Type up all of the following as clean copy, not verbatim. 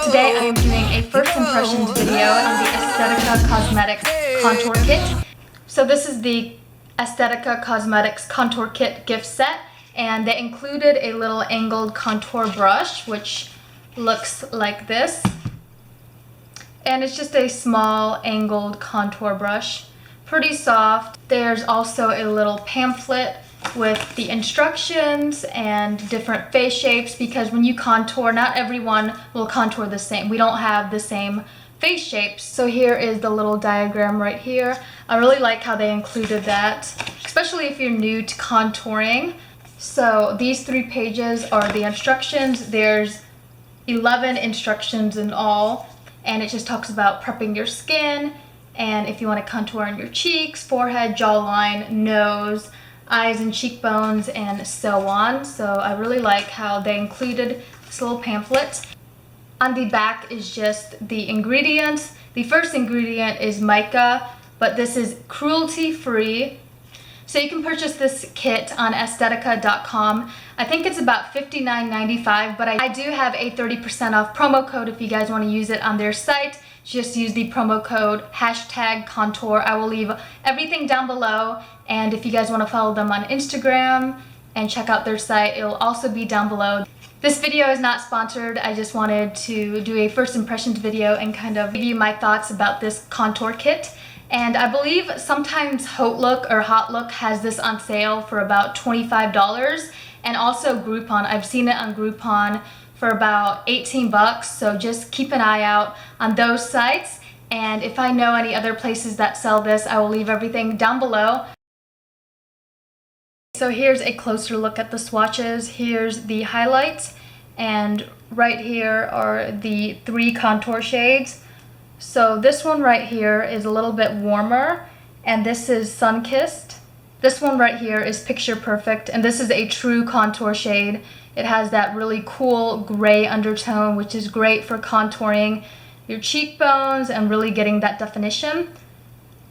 Today I am doing a first impressions video on the AEsthetica Cosmetics Contour Kit. So this is the AEsthetica Cosmetics Contour Kit gift set, and they included a little angled contour brush which looks like this. And it's just a small angled contour brush, pretty soft. There's also a little pamphlet with the instructions and different face shapes, because when you contour, not everyone will contour the same. We don't have the same face shapes. So here is the little diagram right here. I really like how they included that, especially if you're new to contouring. So these 3 pages are the instructions. There's 11 instructions in all, and it just talks about prepping your skin and if you want to contour on your cheeks, forehead, jawline, nose, eyes and cheekbones, and so on. So I really like how they included this little pamphlet. On the back is just the ingredients. The first ingredient is mica, but this is cruelty-free. So you can purchase this kit on aesthetica.com. I think it's about $59.95, but I do have a 30% off promo code if you guys want to use it on their site. Just use the promo code #contour. I will leave everything down below, and if you guys want to follow them on Instagram and check out their site, it will also be down below. This video is not sponsored. I just wanted to do a first impressions video and kind of give you my thoughts about this contour kit. And I believe sometimes Hot Look has this on sale for about $25, and also Groupon. I've seen it on Groupon for about 18 bucks, so just keep an eye out on those sites. And if I know any other places that sell this, I will leave everything down below. So here's a closer look at the swatches. Here's the highlights, and right here are the 3 contour shades. So this one right here is a little bit warmer, and this is Sun-Kissed. This one right here is Picture Perfect, and this is a true contour shade. It has that really cool gray undertone, which is great for contouring your cheekbones and really getting that definition.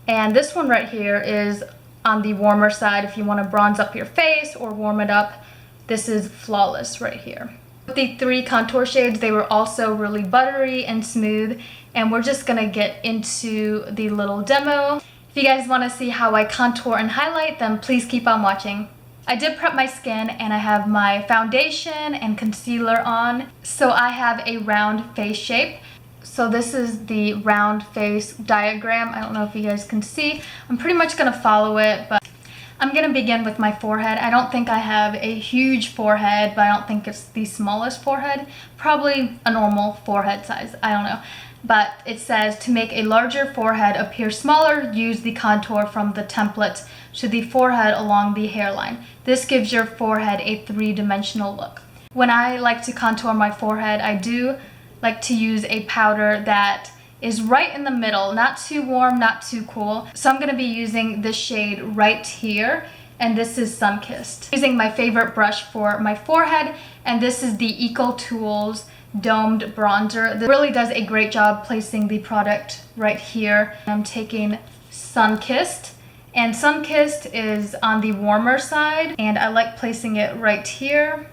And this one right here is on the warmer side if you want to bronze up your face or warm it up. This is Flawless right here. With the 3 contour shades, they were also really buttery and smooth, and we're just gonna get into the little demo. If you guys want to see how I contour and highlight, then please keep on watching. I did prep my skin, and I have my foundation and concealer on. So I have a round face shape. So this is the round face diagram. I don't know if you guys can see. I'm pretty much gonna follow it, but I'm gonna begin with my forehead. I don't think I have a huge forehead, but I don't think it's the smallest forehead. Probably a normal forehead size, I don't know. But it says, to make a larger forehead appear smaller, use the contour from the template to the forehead along the hairline. This gives your forehead a 3-dimensional look. When I like to contour my forehead, I do like to use a powder that is right in the middle, not too warm, not too cool. So I'm gonna be using this shade right here, and this is Sun-Kissed. Using my favorite brush for my forehead, and this is the Eco Tools domed bronzer. This really does a great job placing the product right here. I'm taking Sun-Kissed, and Sun-Kissed is on the warmer side, and I like placing it right here.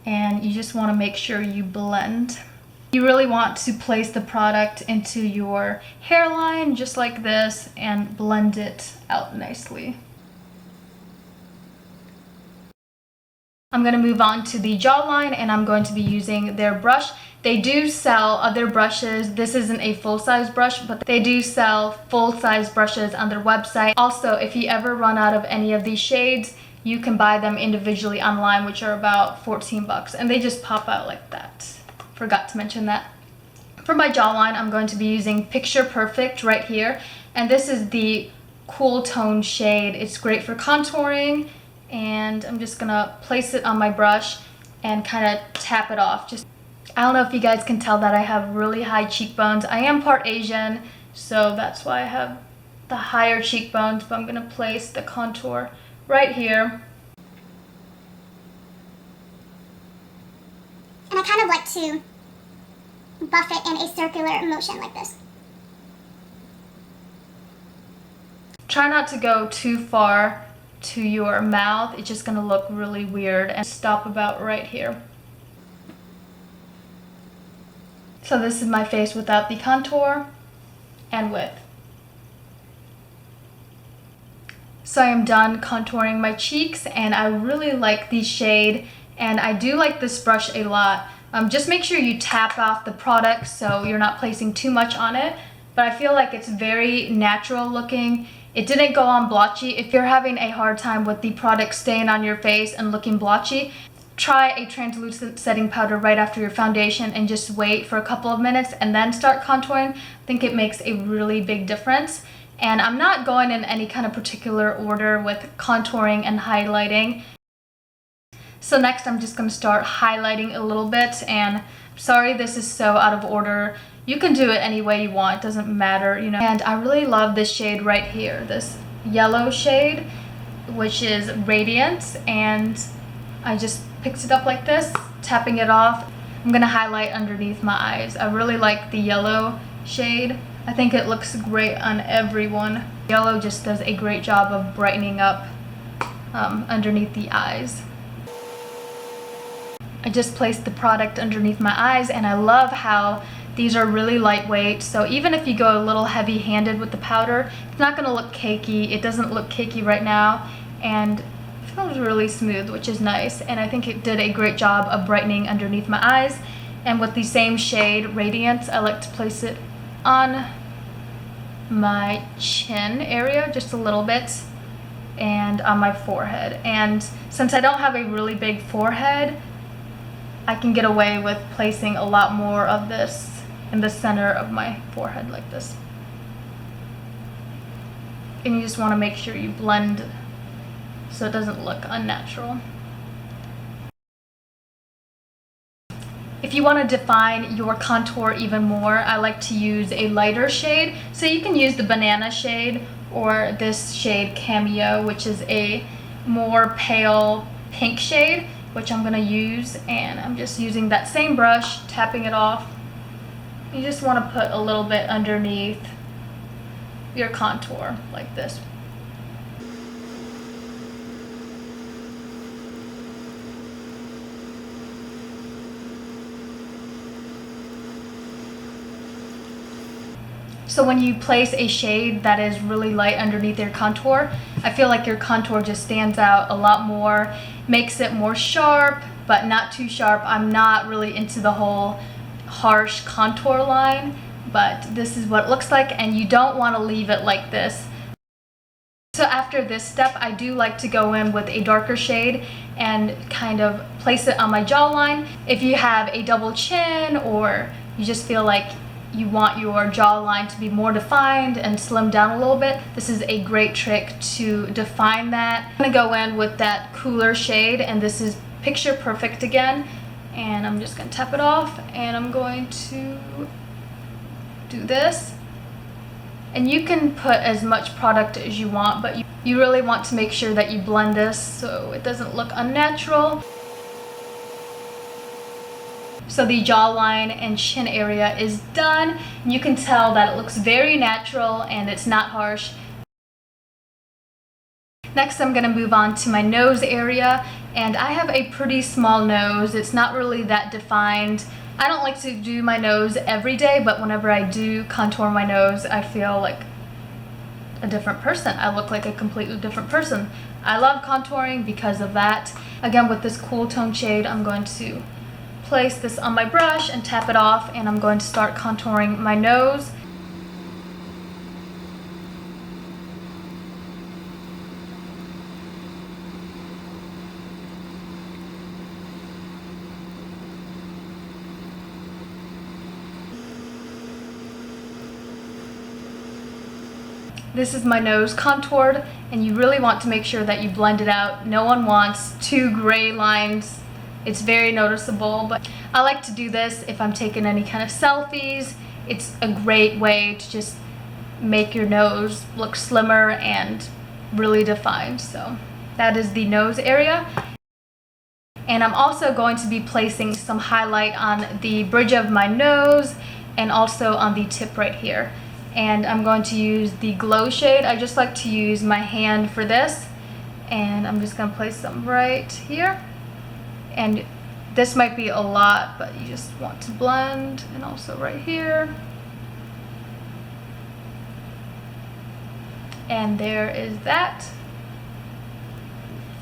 And you just want to make sure you blend. You really want to place the product into your hairline just like this and blend it out nicely. I'm going to move on to the jawline, and I'm going to be using their brush. They do sell other brushes. This isn't a full-size brush, but they do sell full-size brushes on their website. Also, if you ever run out of any of these shades, you can buy them individually online, which are about 14 bucks, and they just pop out like that. Forgot to mention that. For my jawline, I'm going to be using Picture Perfect right here, and this is the cool tone shade. It's great for contouring, and I'm just gonna place it on my brush and kind of tap it off. I don't know if you guys can tell that I have really high cheekbones. I am part Asian, so that's why I have the higher cheekbones, but I'm gonna place the contour right here. And I kind of like to buff it in a circular motion like this. Try not to go too far to your mouth. It's just gonna look really weird, and stop about right here. So this is my face without the contour and with. So I am done contouring my cheeks, and I really like the shade, and I do like this brush a lot. Just make sure you tap off the product so you're not placing too much on it, but I feel like it's very natural looking. It didn't go on blotchy. If you're having a hard time with the product staying on your face and looking blotchy, try a translucent setting powder right after your foundation and just wait for a couple of minutes and then start contouring. I think it makes a really big difference. And I'm not going in any kind of particular order with contouring and highlighting. So next I'm just going to start highlighting a little bit, and I'm sorry this is so out of order. You can do it any way you want, it doesn't matter, you know. And I really love this shade right here, this yellow shade, which is Radiant, and I just picked it up like this, tapping it off. I'm going to highlight underneath my eyes. I really like the yellow shade. I think it looks great on everyone. Yellow just does a great job of brightening up underneath the eyes. I just placed the product underneath my eyes, and I love how these are really lightweight. So even if you go a little heavy-handed with the powder, it's not going to look cakey. It doesn't look cakey right now, and it feels really smooth, which is nice. And I think it did a great job of brightening underneath my eyes. And with the same shade, Radiance, I like to place it on my chin area just a little bit, and on my forehead. And since I don't have a really big forehead, I can get away with placing a lot more of this in the center of my forehead like this. And you just want to make sure you blend so it doesn't look unnatural. If you want to define your contour even more, I like to use a lighter shade. So you can use the banana shade or this shade Cameo, which is a more pale pink shade, which I'm going to use. And I'm just using that same brush, tapping it off. You just want to put a little bit underneath your contour like this. So when you place a shade that is really light underneath your contour, I feel like your contour just stands out a lot more, makes it more sharp, but not too sharp. I'm not really into the whole harsh contour line, but this is what it looks like, and you don't want to leave it like this. So after this step, I do like to go in with a darker shade and kind of place it on my jawline. If you have a double chin, or you just feel like you want your jawline to be more defined and slim down a little bit, this is a great trick to define that. I'm gonna go in with that cooler shade, and this is Picture Perfect again, and I'm just gonna tap it off, and I'm going to do this. And you can put as much product as you want, but you really want to make sure that you blend this so it doesn't look unnatural. So the jawline and chin area is done. You can tell that it looks very natural and it's not harsh. Next, I'm going to move on to my nose area, and I have a pretty small nose. It's not really that defined. I don't like to do my nose every day, but whenever I do contour my nose, I feel like a different person. I look like a completely different person. I love contouring because of that. Again, with this cool tone shade, I'm going to place this on my brush and tap it off, and I'm going to start contouring my nose. This is my nose contoured, and you really want to make sure that you blend it out. No one wants two gray lines. It's very noticeable, but I like to do this if I'm taking any kind of selfies. It's a great way to just make your nose look slimmer and really defined. So that is the nose area. And I'm also going to be placing some highlight on the bridge of my nose and also on the tip right here. And I'm going to use the glow shade. I just like to use my hand for this, and I'm just going to place some right here. And This might be a lot, but you just want to blend. And also right here. And there is that.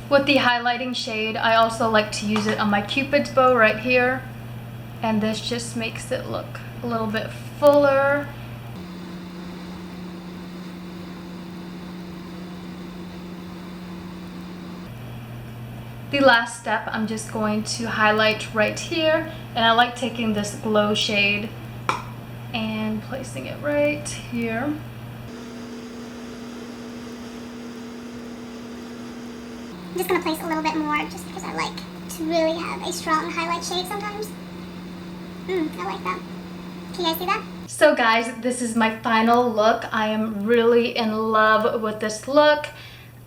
With the highlighting shade, I also like to use it on my Cupid's bow right here. And this just makes it look a little bit fuller. The last step, I'm just going to highlight right here. And I like taking this glow shade and placing it right here. I'm just going to place a little bit more just because I like to really have a strong highlight shade sometimes. I like that. Can you guys see that? So guys, this is my final look. I am really in love with this look.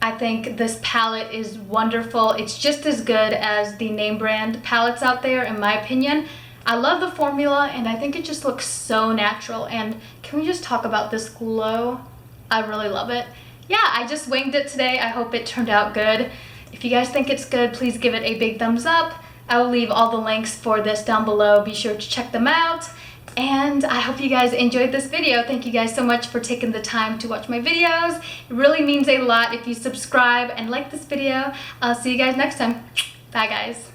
I think this palette is wonderful. It's just as good as the name brand palettes out there, in my opinion. I love the formula and I think it just looks so natural. And can we just talk about this glow? I really love it. Yeah, I just winged it today. I hope it turned out good. If you guys think it's good, please give it a big thumbs up. I will leave all the links for this down below. Be sure to check them out. And I hope you guys enjoyed this video. Thank you guys so much for taking the time to watch my videos. It really means a lot if you subscribe and like this video. I'll see you guys next time. Bye guys.